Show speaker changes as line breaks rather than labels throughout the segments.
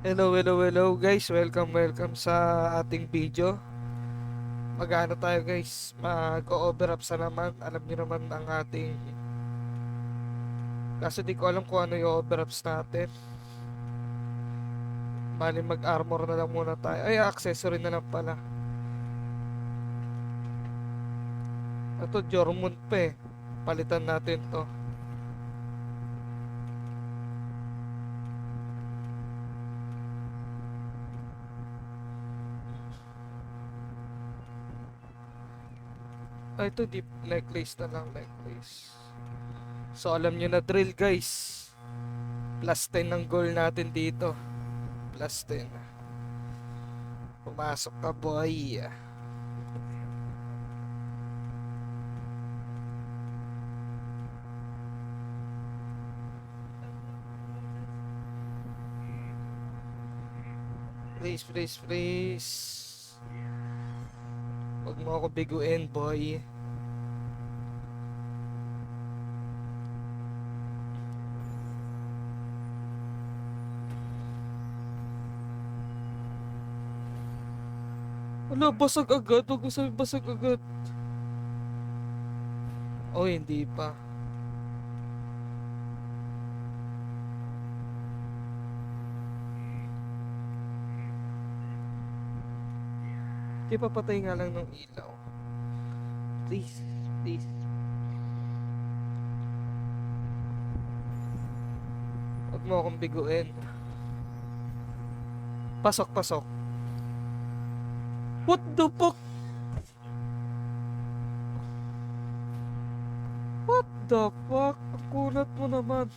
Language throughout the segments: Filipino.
Hello guys, welcome sa ating video. Mag-ano tayo guys, mag-overups na naman. Alam niyo naman ang ating, kaso di ko alam kung ano yung overups natin. Bali mag-armor na lang muna tayo. Ay, accessory na lang pala. Ito Jormund pa eh. Palitan natin to. Ay, ito deep necklace na lang, necklace. So alam niyo na drill guys. Plus 10 ng goal natin dito. Plus 10. Pumasok ka boy. Please. Huwag mo ako biguin, boy. Wala, basag agad. Huwag mo sabi basag agad. Oh, hindi pa. Di papatay nga lang ng ilaw. Please. Huwag mo akong biguin. Pasok. What the fuck? What the fuck? Ang kulat mo naman.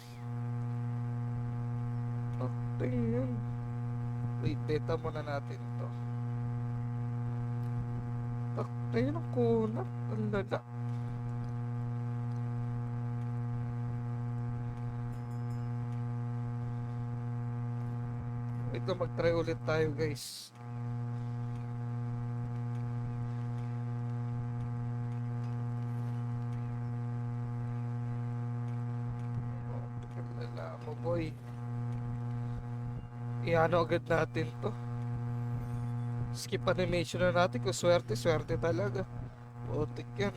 Akting yun. Wait, beta muna natin to. Akting yun ang kulat. Ang lala. Wait lang, mag-try ulit tayo guys. Lala mo boy. Iano agad natin to. Skip animation na natin kung swerte talaga. Putik yan.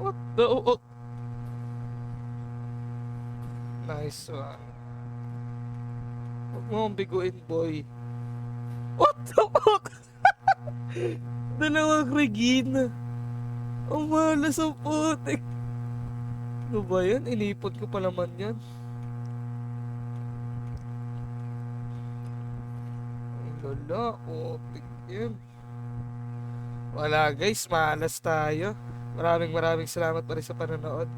What the oh. Nice one. Huwag mo akong biguin boy. What the fuck? Dalawang Regina. Ang malas ang putik. Ano ba yan? Inipot ko pa naman yan. Ang lala, putik yan. Wala guys, malas tayo. Maraming salamat pa rin sa panonood.